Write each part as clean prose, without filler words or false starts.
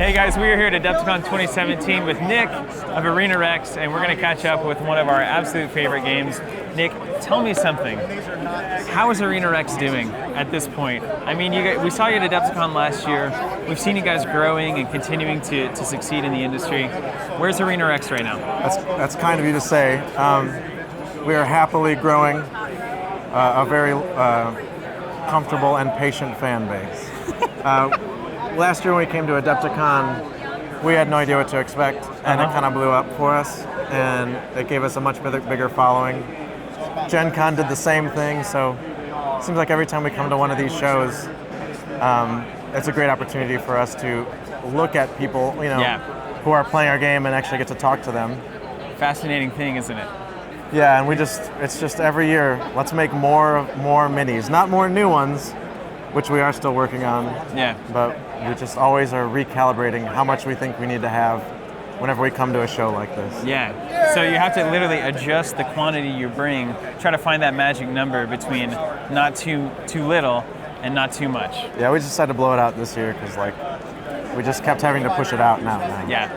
Hey guys, we are here at Adepticon 2017 with Nick of Arena Rex, and we're going to catch up with one of our absolute favorite games. Nick, tell me something. How is Arena Rex doing at this point? I mean, we saw you at Adepticon last year. We've seen you guys growing and continuing to succeed in the industry. Where's Arena Rex right now? That's kind of you to say. We are happily growing a very comfortable and patient fan base. Last year when we came to Adepticon, we had no idea what to expect, and it kind of blew up for us, and it gave us a much bigger following. Gen Con did the same thing, so it seems like every time we come to one of these shows, it's a great opportunity for us to look at people, who are playing our game and actually get to talk to them. Fascinating thing, isn't it? Yeah, and it's just every year, let's make more minis, not more new ones, which we are still working on. Yeah. But we just always are recalibrating how much we think we need to have whenever we come to a show like this. Yeah. So you have to literally adjust the quantity you bring, try to find that magic number between not too little and not too much. Yeah, we just decided to blow it out this year because we just kept having to push it out now. Yeah.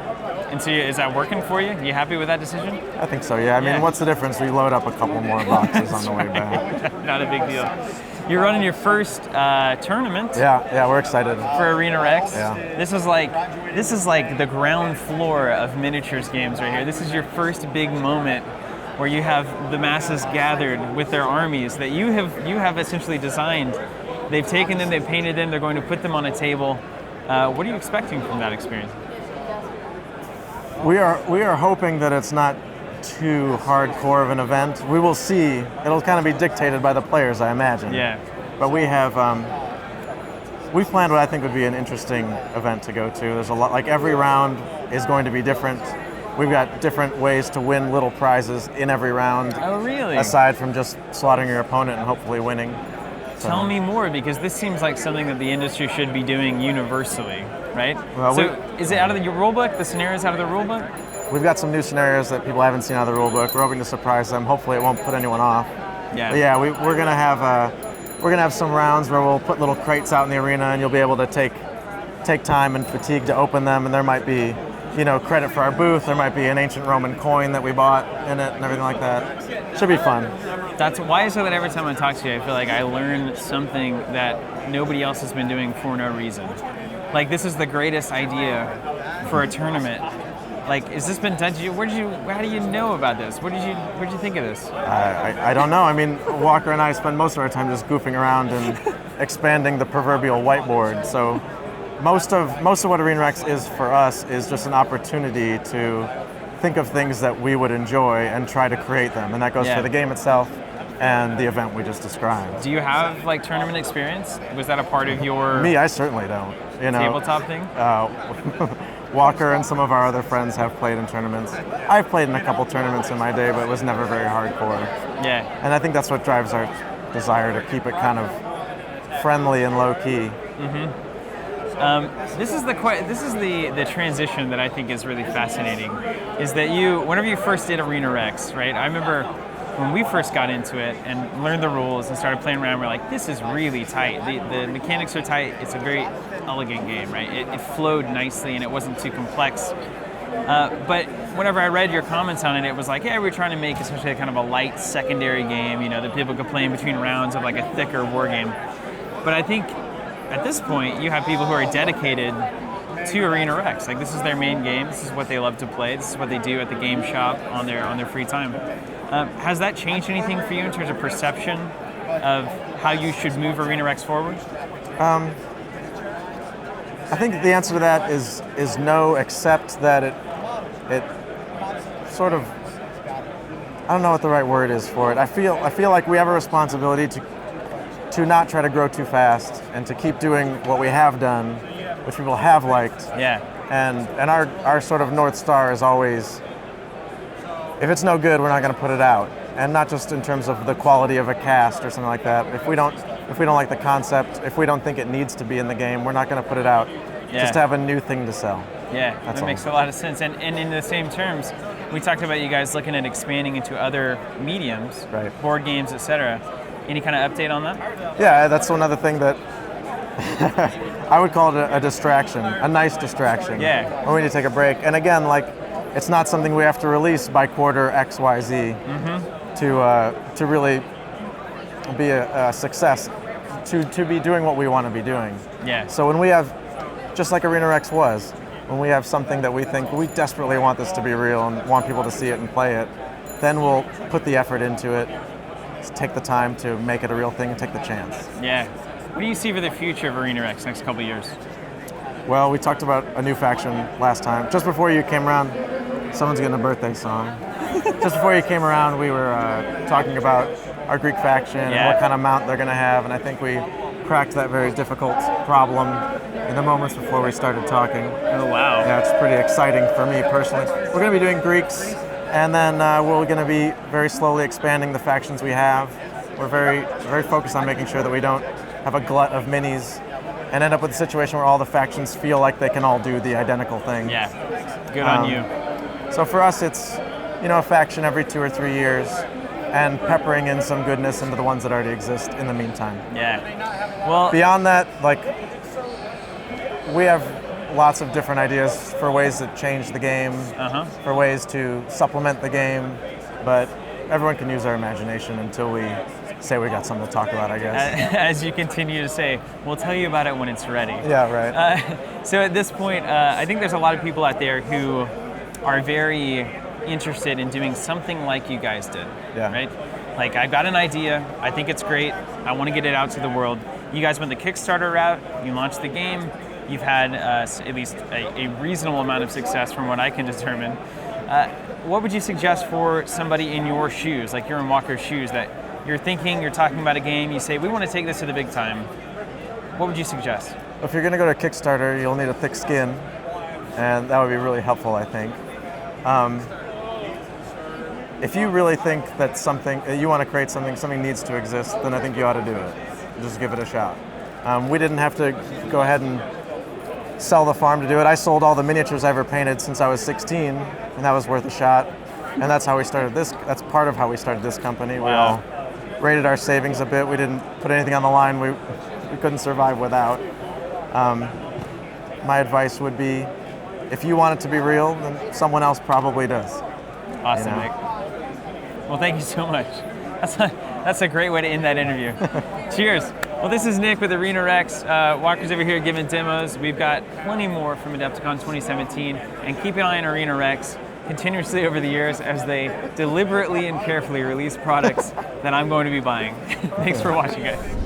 And so is that working for you? You happy with that decision? I think so, yeah. I mean, what's the difference? We load up a couple more boxes on the way back. Not a big deal. You're running your first tournament. Yeah, we're excited. For Arena Rex. Yeah. This is like the ground floor of miniatures games right here. This is your first big moment where you have the masses gathered with their armies that you have essentially designed. They've taken them, they've painted them, they're going to put them on a table. What are you expecting from that experience? We are hoping that it's not too hardcore of an event. We will see. It'll kind of be dictated by the players, I imagine. Yeah. But we've planned what I think would be an interesting event to go to. There's a lot, like every round is going to be different. We've got different ways to win little prizes in every round. Oh, really? Aside from just slaughtering your opponent and hopefully winning. So. Tell me more, because this seems like something that the industry should be doing universally, right? Well, is it out of your rulebook? The scenarios out of the rulebook? We've got some new scenarios that people haven't seen out of the rulebook. We're hoping to surprise them. Hopefully, it won't put anyone off. Yeah. But yeah, we're gonna have some rounds where we'll put little crates out in the arena, and you'll be able to take time and fatigue to open them. And there might be, credit for our booth. There might be an ancient Roman coin that we bought in it, and everything like that. Should be fun. That's why is it that every time I talk to you, I feel like I learn something that nobody else has been doing for no reason. Like, this is the greatest idea for a tournament. Like, has this been done to you? How do you know about this? What did you think of this? I don't know. I mean, Walker and I spend most of our time just goofing around and expanding the proverbial whiteboard. So most of what Arena Rex is for us is just an opportunity to think of things that we would enjoy and try to create them. And that goes for the game itself and the event we just described. Do you have tournament experience? Was that a part of your... Me, I certainly don't. Tabletop thing? Walker and some of our other friends have played in tournaments. I've played in a couple tournaments in my day, but it was never very hardcore. Yeah. And I think that's what drives our desire to keep it kind of friendly and low key. This is the transition that I think is really fascinating. Is that whenever you first did Arena Rex, right? I remember when we first got into it and learned the rules and started playing around, we're like, this is really tight. The mechanics are tight. It's a very elegant game, right? It flowed nicely and it wasn't too complex. But whenever I read your comments on it, it was like, yeah, we're trying to make essentially kind of a light secondary game, that people could play in between rounds of like a thicker war game. But I think at this point, you have people who are dedicated to Arena Rex. Like, this is their main game. This is what they love to play. This is what they do at the game shop on their free time. Has that changed anything for you in terms of perception of how you should move Arena Rex forward? I think the answer to that is no, except that it sort of, I don't know what the right word is for it. I feel like we have a responsibility to not try to grow too fast and to keep doing what we have done, which people have liked. Yeah. And our sort of North Star is always, if it's no good, we're not going to put it out. And not just in terms of the quality of a cast or something like that. If we don't like the concept, if we don't think it needs to be in the game, we're not going to put it out. Just to have a new thing to sell. Yeah, that makes a lot of sense. And in the same terms, we talked about you guys looking at expanding into other mediums, right? Board games, etc. Any kind of update on that? Yeah, that's another thing that I would call it a distraction, a nice distraction. Yeah. When we need to take a break. And again, like, it's not something we have to release by quarter X, Y, Z to really be a success, to be doing what we want to be doing. Yeah. So when we have, just like Arena Rex was, when we have something that we think we desperately want this to be real and want people to see it and play it, then we'll put the effort into it, take the time to make it a real thing and take the chance. Yeah. What do you see for the future of Arena Rex next couple of years? Well, we talked about a new faction last time. Just before you came around, someone's getting a birthday song. Just before you came around, we were talking about our Greek faction and what kind of mount they're going to have, and I think we cracked that very difficult problem in the moments before we started talking. Oh, wow. Yeah, it's pretty exciting for me personally. We're going to be doing Greeks, and then we're going to be very slowly expanding the factions we have. We're very focused on making sure that we don't have a glut of minis and end up with a situation where all the factions feel like they can all do the identical thing. Yeah, good on you. So for us, it's, you know, a faction every 2 or 3 years, and peppering in some goodness into the ones that already exist in the meantime. Yeah. Well, beyond that, like, we have lots of different ideas for ways to change the game, for ways to supplement the game, but everyone can use our imagination until we say we got something to talk about, I guess. As you continue to say, we'll tell you about it when it's ready. Yeah, right. So at this point, I think there's a lot of people out there who are very interested in doing something like you guys did, right? Like, I've got an idea, I think it's great, I want to get it out to the world. You guys went the Kickstarter route, you launched the game, you've had at least a reasonable amount of success from what I can determine. What would you suggest for somebody in your shoes, like you're in Walker's shoes, that you're thinking, you're talking about a game, you say, we want to take this to the big time. What would you suggest? If you're going to go to Kickstarter, you'll need a thick skin, and that would be really helpful, I think. If you really think that you want to create something needs to exist, then I think you ought to do it. Just give it a shot. We didn't have to go ahead and sell the farm to do it. I sold all the miniatures I ever painted since I was 16, and that was worth a shot. And that's how we started this. That's part of how we started this company. We all rated our savings a bit. We didn't put anything on the line we couldn't survive without. My advice would be, if you want it to be real, then someone else probably does. Awesome, you know? Nick. Well, thank you so much. That's a great way to end that interview. Cheers. Well, this is Nick with Arena Rex. Walker's over here giving demos. We've got plenty more from Adepticon 2017, and keep an eye on Arena Rex continuously over the years as they deliberately and carefully release products that I'm going to be buying. Thanks for watching, guys.